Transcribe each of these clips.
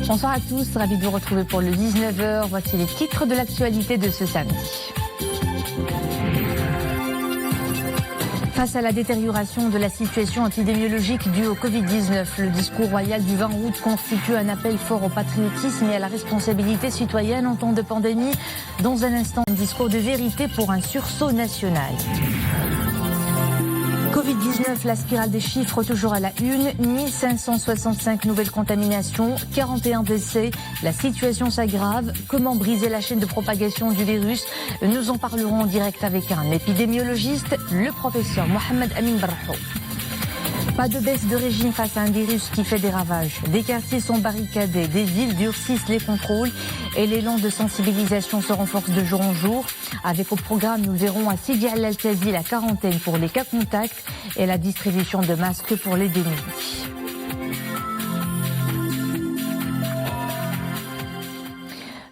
Bonsoir à tous, ravi de vous retrouver pour le 19h. Voici les titres de l'actualité de ce samedi. Face à la détérioration de la situation épidémiologique due au Covid-19, le discours royal du 20 août constitue un appel fort au patriotisme et à la responsabilité citoyenne en temps de pandémie. Dans un instant, un discours de vérité pour un sursaut national. Covid-19, la spirale des chiffres toujours à la une, 1565 nouvelles contaminations, 41 décès, la situation s'aggrave. Comment briser la chaîne de propagation du virus? Nous en parlerons en direct avec un épidémiologiste, le professeur Mohamed Amin Barrahou. Pas de baisse de régime face à un virus qui fait des ravages. Des quartiers sont barricadés, des villes durcissent les contrôles et l'élan de sensibilisation se renforce de jour en jour. Avec au programme, nous verrons à Sidi Al-Altazi la quarantaine pour les cas contacts et la distribution de masques pour les démunis.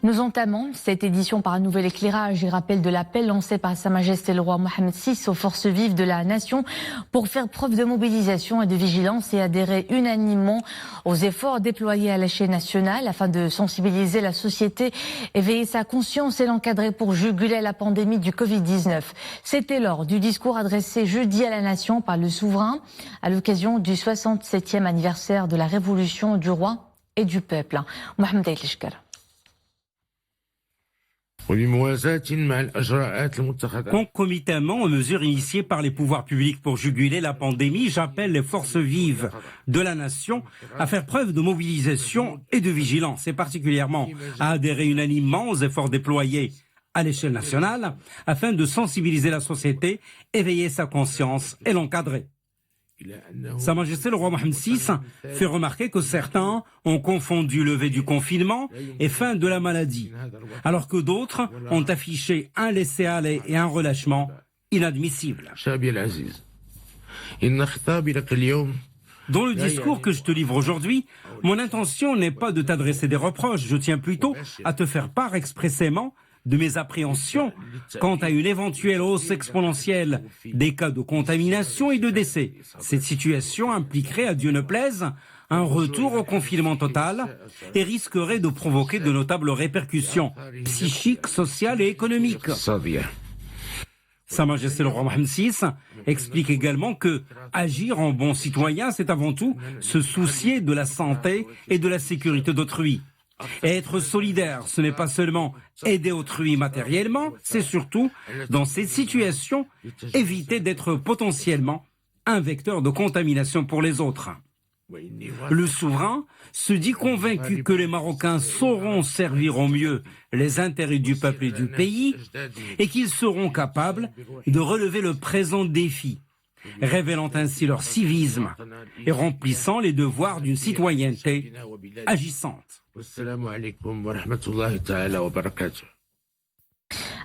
Nous entamons cette édition par un nouvel éclairage et rappel de l'appel lancé par Sa Majesté le roi Mohamed VI aux forces vives de la nation pour faire preuve de mobilisation et de vigilance et adhérer unanimement aux efforts déployés à l'échelle nationale afin de sensibiliser la société, éveiller sa conscience et l'encadrer pour juguler la pandémie du Covid-19. C'était lors du discours adressé jeudi à la nation par le souverain à l'occasion du 67e anniversaire de la révolution du roi et du peuple. Mohamed Aïlishkar. Concomitamment aux mesures initiées par les pouvoirs publics pour juguler la pandémie, j'appelle les forces vives de la nation à faire preuve de mobilisation et de vigilance, et particulièrement à adhérer unanimement aux efforts déployés à l'échelle nationale afin de sensibiliser la société, éveiller sa conscience et l'encadrer. Sa Majesté le roi Mohamed VI fait remarquer que certains ont confondu levée du confinement et fin de la maladie, alors que d'autres ont affiché un laisser-aller et un relâchement inadmissibles. Dans le discours que je te livre aujourd'hui, mon intention n'est pas de t'adresser des reproches, je tiens plutôt à te faire part expressément de mes appréhensions quant à une éventuelle hausse exponentielle des cas de contamination et de décès. Cette situation impliquerait, à Dieu ne plaise, un retour au confinement total et risquerait de provoquer de notables répercussions psychiques, sociales et économiques. Sa Majesté le roi Mohamed VI explique également que agir en bon citoyen, c'est avant tout se soucier de la santé et de la sécurité d'autrui. Et être solidaire, ce n'est pas seulement aider autrui matériellement, c'est surtout, dans cette situation, éviter d'être potentiellement un vecteur de contamination pour les autres. Le souverain se dit convaincu que les Marocains sauront servir au mieux les intérêts du peuple et du pays et qu'ils seront capables de relever le présent défi, révélant ainsi leur civisme et remplissant les devoirs d'une citoyenneté agissante.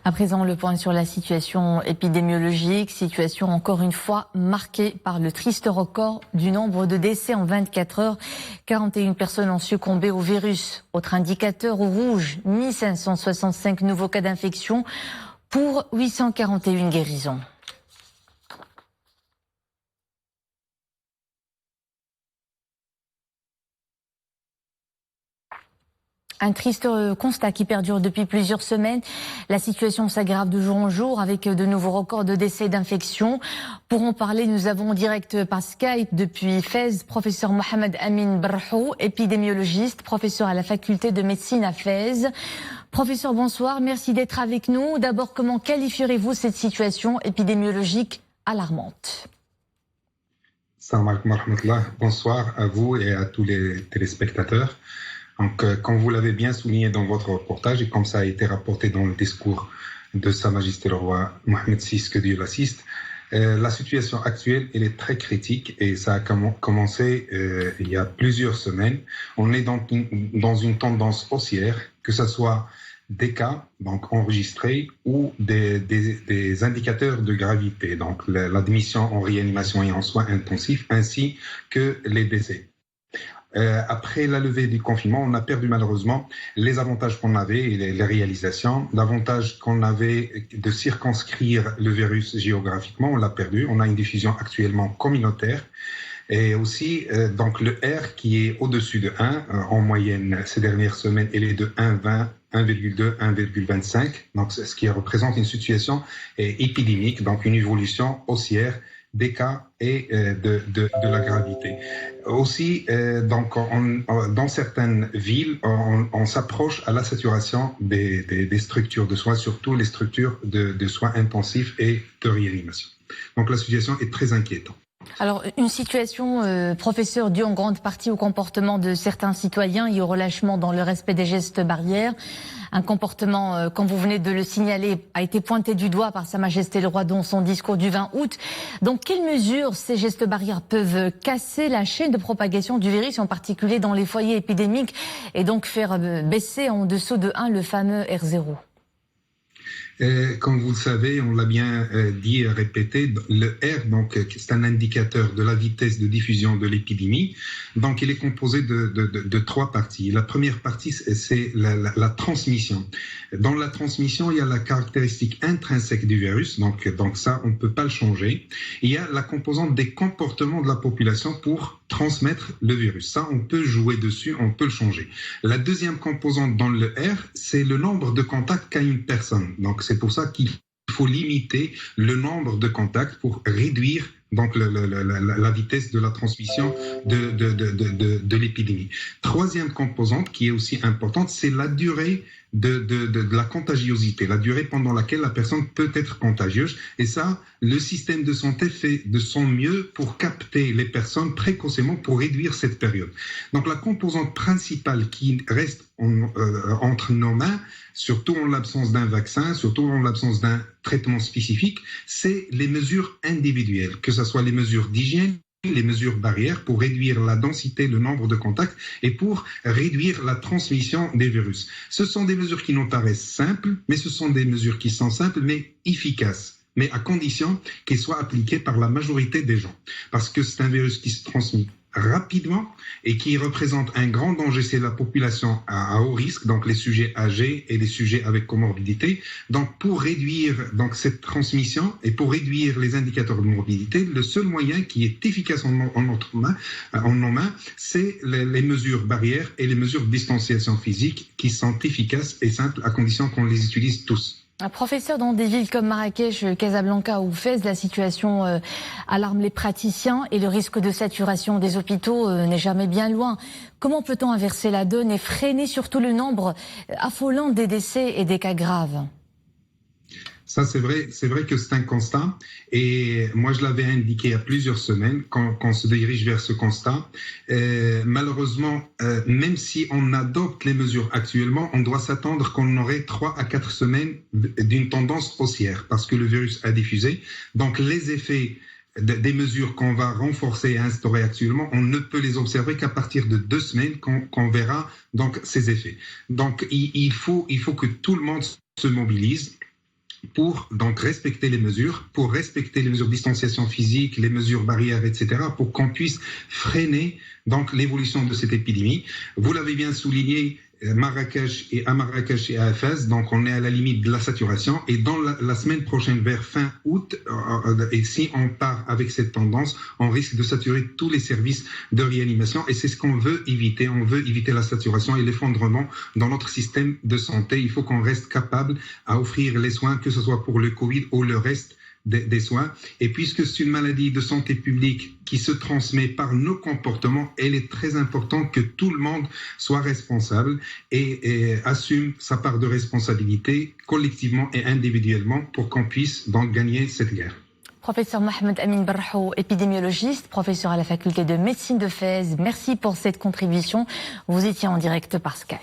À présent, le point sur la situation épidémiologique, situation encore une fois marquée par le triste record du nombre de décès en 24 heures. 41 personnes ont succombé au virus. Autre indicateur au rouge, 1565 nouveaux cas d'infection pour 841 guérisons. Un triste constat qui perdure depuis plusieurs semaines. La situation s'aggrave de jour en jour avec de nouveaux records de décès et d'infections. Pour en parler, nous avons en direct par Skype depuis Fès, professeur Mohamed Amin Barrahou, épidémiologiste, professeur à la faculté de médecine à Fès. Professeur, bonsoir, merci d'être avec nous. D'abord, comment qualifierez-vous cette situation épidémiologique alarmante? Salam alaikum wa rahmatullah. Bonsoir à vous et à tous les téléspectateurs. Donc, comme vous l'avez bien souligné dans votre reportage et comme ça a été rapporté dans le discours de Sa Majesté le roi Mohamed VI, que Dieu l'assiste, la situation actuelle, elle est très critique et ça a commencé il y a plusieurs semaines. On est dans une tendance haussière, que ce soit des cas donc enregistrés ou des indicateurs de gravité, donc l'admission en réanimation et en soins intensifs, ainsi que les décès. Après la levée du confinement, on a perdu malheureusement les avantages qu'on avait et les réalisations. L'avantage qu'on avait de circonscrire le virus géographiquement, on l'a perdu. On a une diffusion actuellement communautaire Et aussi, donc le R qui est au-dessus de 1, en moyenne ces dernières semaines, il est de 1,20, 1,2, 1,25, donc ce qui représente une situation épidémique, donc une évolution haussière des cas et de la gravité. Aussi, donc, dans certaines villes, on s'approche à la saturation des structures de soins, surtout les structures de soins intensifs et de réanimation. Donc la situation est très inquiétante. Alors, une situation, professeur, due en grande partie au comportement de certains citoyens et au relâchement dans le respect des gestes barrières. Un comportement, comme vous venez de le signaler, a été pointé du doigt par Sa Majesté le Roi dans son discours du 20 août. Dans quelles mesures ces gestes barrières peuvent casser la chaîne de propagation du virus, en particulier dans les foyers épidémiques, et donc faire baisser en dessous de 1 le fameux R0 ? Comme vous le savez, on l'a bien dit et répété, le R, donc, c'est un indicateur de la vitesse de diffusion de l'épidémie. Donc, il est composé de 3 parties. La première partie, c'est la transmission. Dans la transmission, il y a la caractéristique intrinsèque du virus. Donc ça, on ne peut pas le changer. Il y a la composante des comportements de la population pour transmettre le virus. Ça, on peut jouer dessus, on peut le changer. La deuxième composante dans le R, c'est le nombre de contacts qu'a une personne. Donc, c'est pour ça qu'il faut limiter le nombre de contacts pour réduire donc la vitesse de la transmission de l'épidémie. Troisième composante qui est aussi importante, c'est la durée de la contagiosité, la durée pendant laquelle la personne peut être contagieuse. Et ça, le système de santé fait de son mieux pour capter les personnes précocement pour réduire cette période. Donc la composante principale qui reste entre nos mains, surtout en l'absence d'un vaccin, surtout en l'absence d'un traitement spécifique, c'est les mesures individuelles, que ce soit les mesures d'hygiène, les mesures barrières pour réduire la densité, le nombre de contacts et pour réduire la transmission des virus. Ce sont des mesures qui nous paraissent simples, mais ce sont des mesures qui sont simples mais efficaces, mais à condition qu'elles soient appliquées par la majorité des gens. Parce que c'est un virus qui se transmet rapidement et qui représente un grand danger, c'est la population à haut risque, donc les sujets âgés et les sujets avec comorbidité. Donc pour réduire donc cette transmission et pour réduire les indicateurs de morbidité, le seul moyen qui est efficace en nos mains, c'est les mesures barrières et les mesures de distanciation physique qui sont efficaces et simples à condition qu'on les utilise tous. Un professeur, dans des villes comme Marrakech, Casablanca ou Fès, la situation alarme les praticiens et le risque de saturation des hôpitaux n'est jamais bien loin. Comment peut-on inverser la donne et freiner surtout le nombre affolant des décès et des cas graves ? Ça, c'est vrai que c'est un constat. Et moi, je l'avais indiqué il y a plusieurs semaines qu'on se dirige vers ce constat. Malheureusement, même si on adopte les mesures actuellement, on doit s'attendre qu'on aurait 3 à 4 semaines d'une tendance haussière parce que le virus a diffusé. Donc, les effets des mesures qu'on va renforcer et instaurer actuellement, on ne peut les observer qu'à partir de 2 semaines qu'on verra donc ces effets. Donc, il faut que tout le monde se mobilise pour donc respecter les mesures, de distanciation physique, les mesures barrières, etc., pour qu'on puisse freiner donc l'évolution de cette épidémie. Vous l'avez bien souligné, à Marrakech et à Fès, donc on est à la limite de la saturation. Et dans la semaine prochaine, vers fin août, et si on part avec cette tendance, on risque de saturer tous les services de réanimation. Et c'est ce qu'on veut éviter. On veut éviter la saturation et l'effondrement dans notre système de santé. Il faut qu'on reste capable à offrir les soins, que ce soit pour le Covid ou le reste des soins. Et puisque c'est une maladie de santé publique qui se transmet par nos comportements, il est très important que tout le monde soit responsable et assume sa part de responsabilité collectivement et individuellement pour qu'on puisse donc gagner cette guerre. Professeur Mohamed Amin Berrahou, épidémiologiste, professeur à la faculté de médecine de Fès. Merci pour cette contribution. Vous étiez en direct par Skype.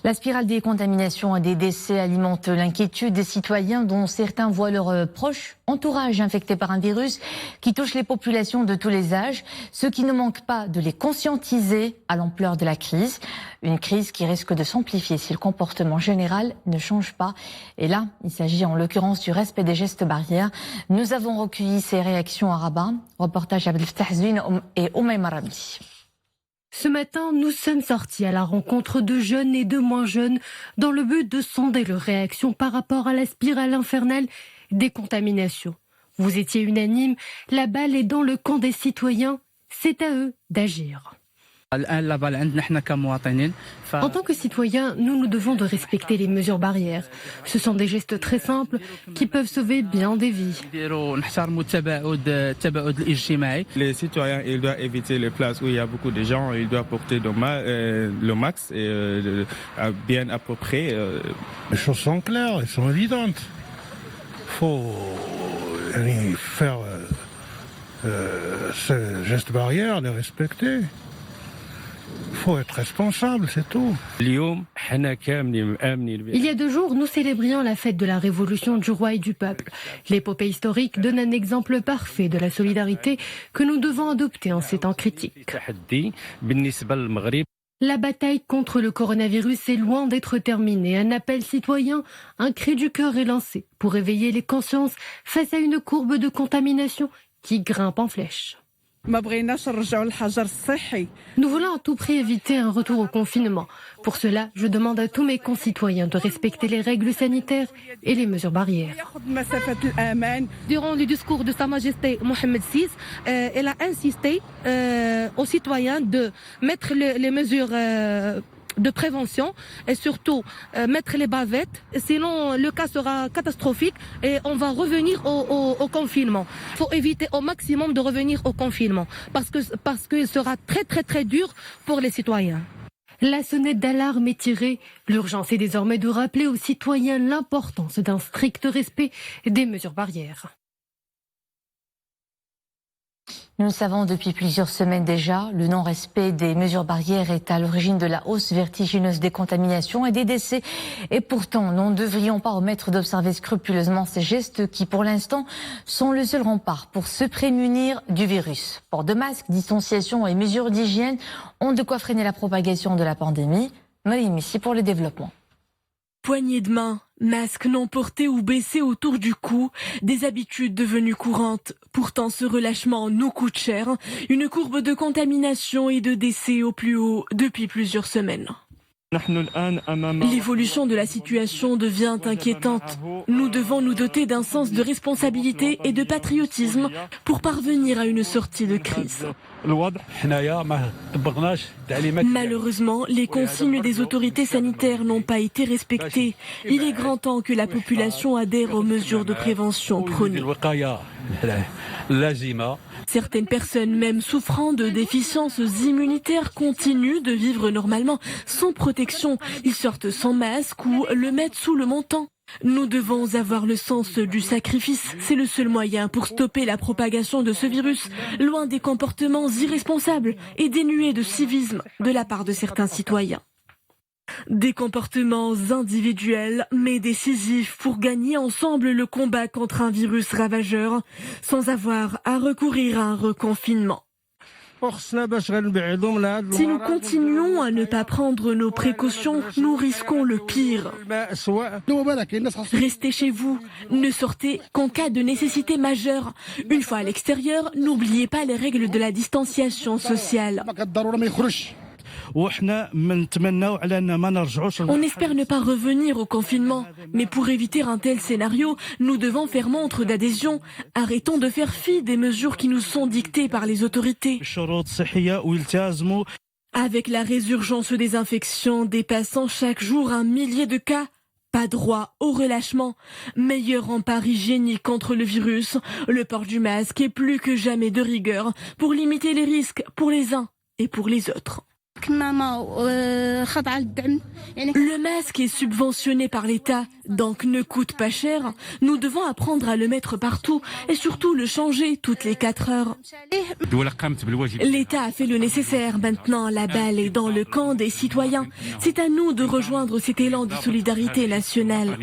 La spirale des contaminations et des décès alimente l'inquiétude des citoyens dont certains voient leurs proches entourage infectés par un virus qui touche les populations de tous les âges, ce qui ne manque pas de les conscientiser à l'ampleur de la crise. Une crise qui risque de s'amplifier si le comportement général ne change pas. Et là, il s'agit en l'occurrence du respect des gestes barrières. Nous avons recueilli ces réactions à Rabat. Reportage Abdel Fattah Zouine et Oumaima Ramli. Ce matin, nous sommes sortis à la rencontre de jeunes et de moins jeunes dans le but de sonder leurs réactions par rapport à la spirale infernale des contaminations. Vous étiez unanime, la balle est dans le camp des citoyens, c'est à eux d'agir. En tant que citoyens, nous devons de respecter les mesures barrières. Ce sont des gestes très simples qui peuvent sauver bien des vies. Les citoyens, ils doivent éviter les places où il y a beaucoup de gens, ils doivent porter le max et bien à peu près. Les choses sont claires, elles sont évidentes. Il faut faire ces gestes barrières, les respecter. Il faut être responsable, c'est tout. Il y a 2 jours, nous célébrions la fête de la révolution du roi et du peuple. L'épopée historique donne un exemple parfait de la solidarité que nous devons adopter en ces temps critiques. La bataille contre le coronavirus est loin d'être terminée. Un appel citoyen, un cri du cœur est lancé pour éveiller les consciences face à une courbe de contamination qui grimpe en flèche. Nous voulons à tout prix éviter un retour au confinement. Pour cela, je demande à tous mes concitoyens de respecter les règles sanitaires et les mesures barrières. Durant le discours de Sa Majesté Mohamed VI, elle a insisté aux citoyens de mettre les mesures de prévention et surtout mettre les bavettes, sinon le cas sera catastrophique et on va revenir au confinement. Il faut éviter au maximum de revenir au confinement parce qu'il sera très très très dur pour les citoyens. La sonnette d'alarme est tirée. L'urgence est désormais de rappeler aux citoyens l'importance d'un strict respect des mesures barrières. Nous le savons depuis plusieurs semaines déjà, le non-respect des mesures barrières est à l'origine de la hausse vertigineuse des contaminations et des décès. Et pourtant, nous ne devrions pas omettre d'observer scrupuleusement ces gestes qui, pour l'instant, sont le seul rempart pour se prémunir du virus. Port de masque, distanciation et mesures d'hygiène ont de quoi freiner la propagation de la pandémie. Mariam ici pour le développement. Poignées de main, masques non portés ou baissés autour du cou, des habitudes devenues courantes. Pourtant, ce relâchement nous coûte cher. Une courbe de contamination et de décès au plus haut depuis plusieurs semaines. L'évolution de la situation devient inquiétante. Nous devons nous doter d'un sens de responsabilité et de patriotisme pour parvenir à une sortie de crise. Malheureusement, les consignes des autorités sanitaires n'ont pas été respectées. Il est grand temps que la population adhère aux mesures de prévention prônées. Certaines personnes, même souffrant de déficiences immunitaires, continuent de vivre normalement sans protection. Ils sortent sans masque ou le mettent sous le menton. Nous devons avoir le sens du sacrifice. C'est le seul moyen pour stopper la propagation de ce virus, loin des comportements irresponsables et dénués de civisme de la part de certains citoyens. Des comportements individuels mais décisifs pour gagner ensemble le combat contre un virus ravageur sans avoir à recourir à un reconfinement. Si nous continuons à ne pas prendre nos précautions, nous risquons le pire. Restez chez vous, ne sortez qu'en cas de nécessité majeure. Une fois à l'extérieur, n'oubliez pas les règles de la distanciation sociale. On espère ne pas revenir au confinement, mais pour éviter un tel scénario, nous devons faire montre d'adhésion. Arrêtons de faire fi des mesures qui nous sont dictées par les autorités. Avec la résurgence des infections dépassant chaque jour 1 millier de cas, pas droit au relâchement. Meilleur rempart hygiénique contre le virus, le port du masque est plus que jamais de rigueur pour limiter les risques pour les uns et pour les autres. Le masque est subventionné par l'État, donc ne coûte pas cher. Nous devons apprendre à le mettre partout et surtout le changer toutes les 4 heures. L'État a fait le nécessaire. Maintenant, la balle est dans le camp des citoyens. C'est à nous de rejoindre cet élan de solidarité nationale.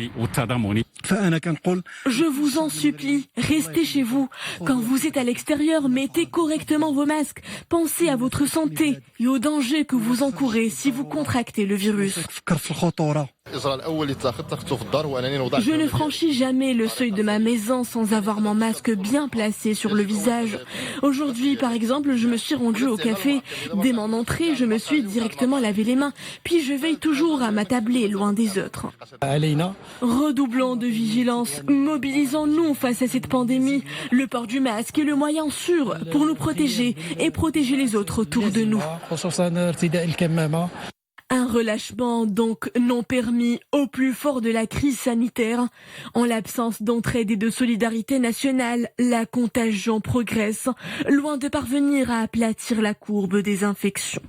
Je vous en supplie, restez chez vous. Quand vous êtes à l'extérieur, mettez correctement vos masques. Pensez à votre santé et aux dangers que vous encourez si vous contractez le virus. Je ne franchis jamais le seuil de ma maison sans avoir mon masque bien placé sur le visage. Aujourd'hui, par exemple, je me suis rendue au café. Dès mon entrée, je me suis directement lavé les mains. Puis je veille toujours à m'attabler loin des autres. Redoublons de vigilance. Mobilisons-nous face à cette pandémie. Le port du masque est le moyen sûr pour nous protéger et protéger les autres autour de nous. Un relâchement donc non permis au plus fort de la crise sanitaire. En l'absence d'entraide et de solidarité nationale, la contagion progresse, loin de parvenir à aplatir la courbe des infections.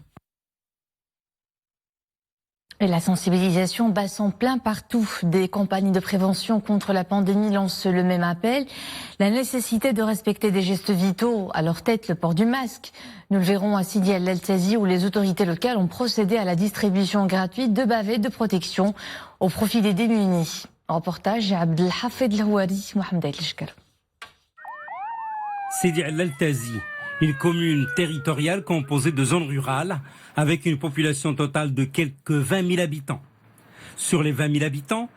Et la sensibilisation bat son plein partout. Des campagnes de prévention contre la pandémie lancent le même appel. La nécessité de respecter des gestes vitaux, à leur tête le port du masque. Nous le verrons à Sidi El Eltazi où les autorités locales ont procédé à la distribution gratuite de bavets de protection au profit des démunis. Reportage à Abdelhafed Lahouari, Mohamed El Shkar. Sidi El Eltazi, une commune territoriale composée de zones rurales avec une population totale de quelques 20 000 habitants. Sur les 20 000 habitants,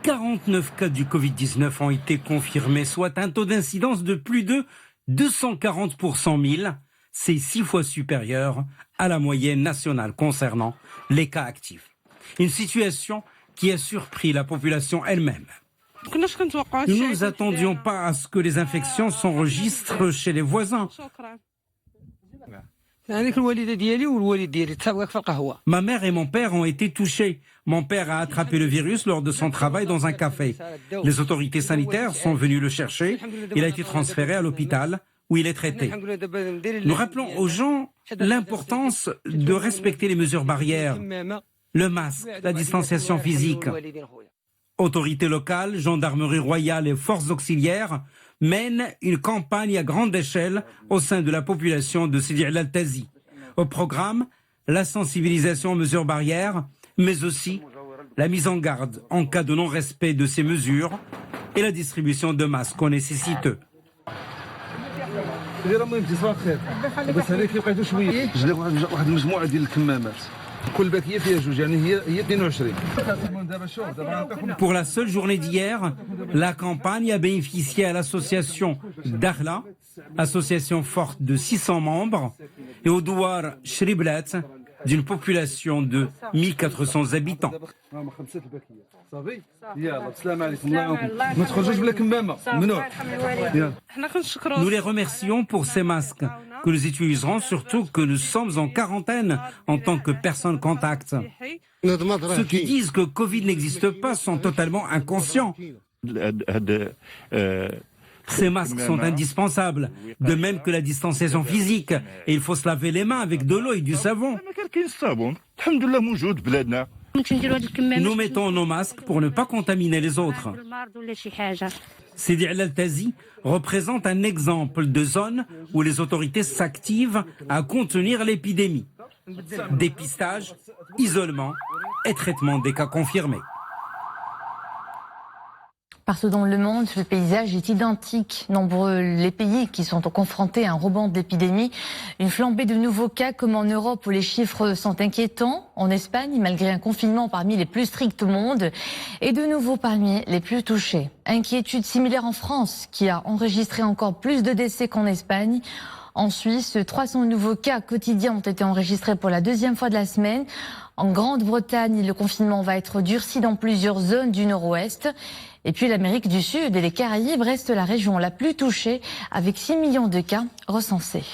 49 cas du Covid-19 ont été confirmés, soit un taux d'incidence de plus de 240 pour 100 000. C'est 6 fois supérieur à la moyenne nationale concernant les cas actifs. Une situation qui a surpris la population elle-même. Nous ne nous attendions pas à ce que les infections s'enregistrent chez les voisins. Ma mère et mon père ont été touchés. Mon père a attrapé le virus lors de son travail dans un café. Les autorités sanitaires sont venues le chercher. Il a été transféré à l'hôpital où il est traité. Nous rappelons aux gens l'importance de respecter les mesures barrières, le masque, la distanciation physique. Autorités locales, gendarmerie royale et forces auxiliaires mènent une campagne à grande échelle au sein de la population de Sidi El Eltazi. Au programme, la sensibilisation aux mesures barrières, mais aussi la mise en garde en cas de non-respect de ces mesures et la distribution de masques aux nécessiteux. Pour la seule journée d'hier, la campagne a bénéficié à l'association Dakhla, association forte de 600 membres, et au Douar Shriblat, d'une population de 1400 habitants. Nous les remercions pour ces masques que nous utiliserons, surtout que nous sommes en quarantaine en tant que personnes contact. Ceux qui disent que Covid n'existe pas sont totalement inconscients. Ces masques sont indispensables, de même que la distanciation physique. Et il faut se laver les mains avec de l'eau et du savon. Nous mettons nos masques pour ne pas contaminer les autres. Sidi El Eltazi représente un exemple de zone où les autorités s'activent à contenir l'épidémie. Dépistage, isolement et traitement des cas confirmés. Partout dans le monde, le paysage est identique. Nombreux les pays qui sont confrontés à un rebond de l'épidémie. Une flambée de nouveaux cas comme en Europe où les chiffres sont inquiétants. En Espagne, malgré un confinement parmi les plus stricts au monde, et de nouveau parmi les plus touchés. Inquiétude similaire en France qui a enregistré encore plus de décès qu'en Espagne. En Suisse, 300 nouveaux cas quotidiens ont été enregistrés pour la deuxième fois de la semaine. En Grande-Bretagne, le confinement va être durci dans plusieurs zones du nord-ouest. Et puis l'Amérique du Sud et les Caraïbes restent la région la plus touchée avec 6 millions de cas recensés.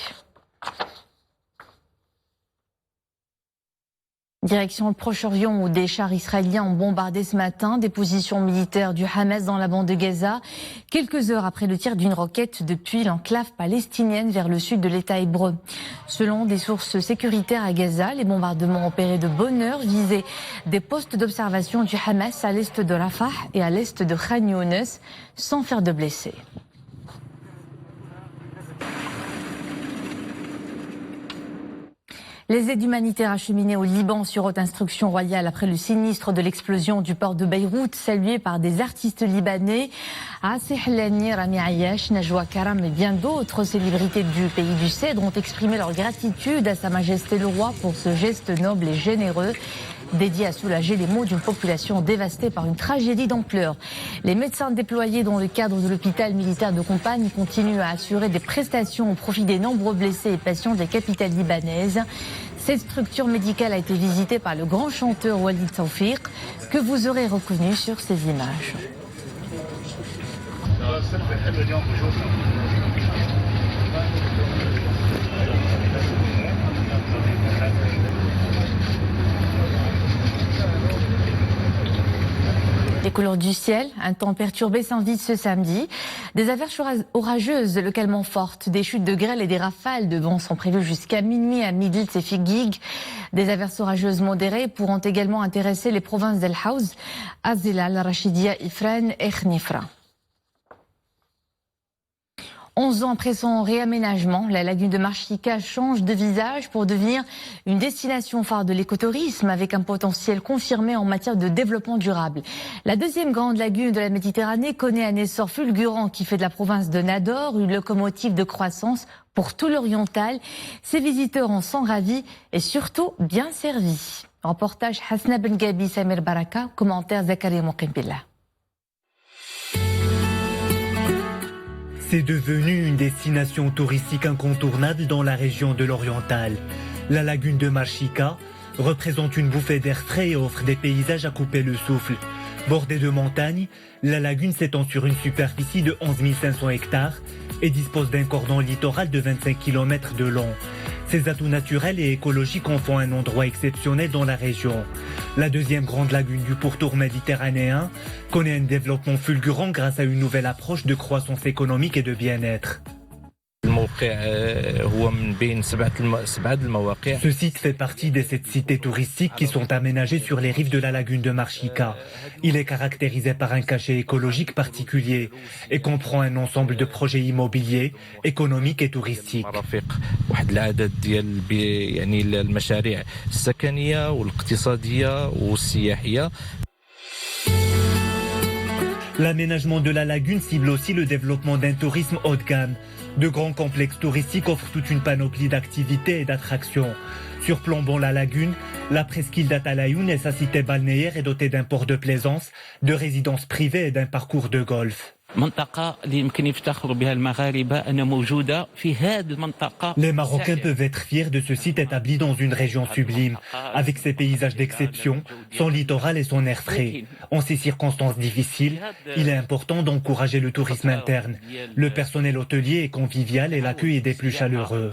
Direction le Proche-Orient où des chars israéliens ont bombardé ce matin des positions militaires du Hamas dans la bande de Gaza, quelques heures après le tir d'une roquette depuis l'enclave palestinienne vers le sud de l'État hébreu. Selon des sources sécuritaires à Gaza, les bombardements opérés de bonne heure visaient des postes d'observation du Hamas à l'est de Rafah et à l'est de Khan Younes, sans faire de blessés. Les aides humanitaires acheminées au Liban sur haute instruction royale après le sinistre de l'explosion du port de Beyrouth, saluées par des artistes libanais, Asih Lani, Rami Ayash, Najwa Karam et bien d'autres célébrités du pays du Cèdre ont exprimé leur gratitude à Sa Majesté le Roi pour ce geste noble et généreux. dédié à soulager les maux d'une population dévastée par une tragédie d'ampleur. Les médecins déployés dans le cadre de l'hôpital militaire de Kompagne continuent à assurer des prestations au profit des nombreux blessés et patients des capitales libanaises. Cette structure médicale a été visitée par le grand chanteur Walid Tawfiq, que vous aurez reconnu sur ces images. Les couleurs du ciel, un temps perturbé s'invite ce samedi. Des averses orageuses localement fortes, des chutes de grêle et des rafales de vent sont prévues jusqu'à minuit à Midlitz et Figig. Des averses orageuses modérées pourront également intéresser les provinces d'El Haouz, Azilal, Rachidia, Ifrane et Khnifra. 11 ans après son réaménagement, la lagune de Marchika change de visage pour devenir une destination phare de l'écotourisme avec un potentiel confirmé en matière de développement durable. La deuxième grande lagune de la Méditerranée connaît un essor fulgurant qui fait de la province de Nador une locomotive de croissance pour tout l'oriental. Ses visiteurs en sont ravis et surtout bien servis. Reportage Hasna Ben Gabi, Samir Baraka, commentaire Zakaria Moukimpilla. C'est devenu une destination touristique incontournable dans la région de l'Oriental. La lagune de Marchika représente une bouffée d'air frais et offre des paysages à couper le souffle. Bordée de montagnes, la lagune s'étend sur une superficie de 11 500 hectares et dispose d'un cordon littoral de 25 km de long. Ces atouts naturels et écologiques en font un endroit exceptionnel dans la région. La deuxième grande lagune du pourtour méditerranéen connaît un développement fulgurant grâce à une nouvelle approche de croissance économique et de bien-être. Ce site fait partie des 7 cités touristiques qui sont aménagées sur les rives de la lagune de Marchika. Il est caractérisé par un cachet écologique particulier et comprend un ensemble de projets immobiliers, économiques et touristiques. L'aménagement de la lagune cible aussi le développement d'un tourisme haut de gamme. De grands complexes touristiques offrent toute une panoplie d'activités et d'attractions. Surplombant la lagune, la presqu'île d'Atalayoun et sa cité balnéaire est dotée d'un port de plaisance, de résidences privées et d'un parcours de golf. Les Marocains peuvent être fiers de ce site établi dans une région sublime, avec ses paysages d'exception, son littoral et son air frais. En ces circonstances difficiles, il est important d'encourager le tourisme interne. Le personnel hôtelier est convivial et l'accueil est des plus chaleureux.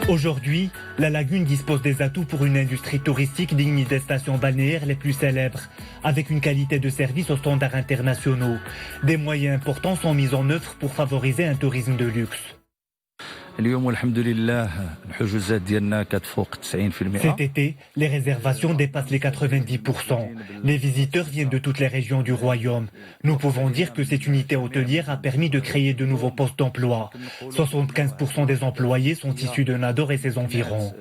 Aujourd'hui, la lagune dispose des atouts pour une industrie touristique digne des stations balnéaires les plus célèbres, avec une qualité de service aux standards internationaux. Des moyens importants sont mis en œuvre pour favoriser un tourisme de luxe. Cet été, les réservations dépassent les 90%. Les visiteurs viennent de toutes les régions du royaume. Nous pouvons dire que cette unité hôtelière a permis de créer de nouveaux postes d'emploi. 75% des employés sont issus de Nador et ses environs.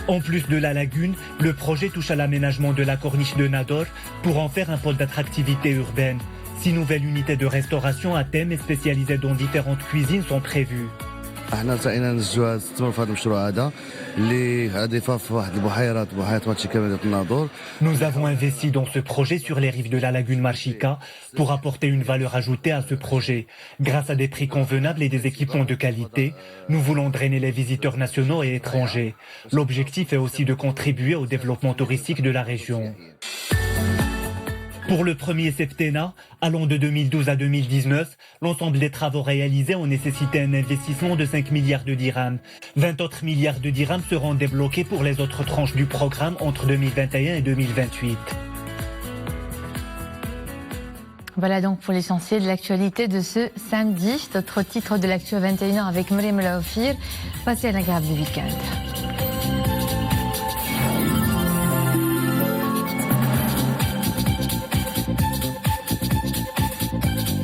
En plus de la lagune, le projet touche à l'aménagement de la corniche de Nador pour en faire un pôle d'attractivité urbaine. 6 nouvelles unités de restauration à thème et spécialisées dans différentes cuisines sont prévues. Nous avons investi dans ce projet sur les rives de la lagune Marchika pour apporter une valeur ajoutée à ce projet. Grâce à des prix convenables et des équipements de qualité, nous voulons drainer les visiteurs nationaux et étrangers. L'objectif est aussi de contribuer au développement touristique de la région. Pour le premier septennat, allant de 2012 à 2019, l'ensemble des travaux réalisés ont nécessité un investissement de 5 milliards de dirhams. 20 autres milliards de dirhams seront débloqués pour les autres tranches du programme entre 2021 et 2028. Voilà donc pour l'essentiel de l'actualité de ce samedi. D'autres titres de l'actu à 21h avec Mrem Laofir. Passez un agréable week-end.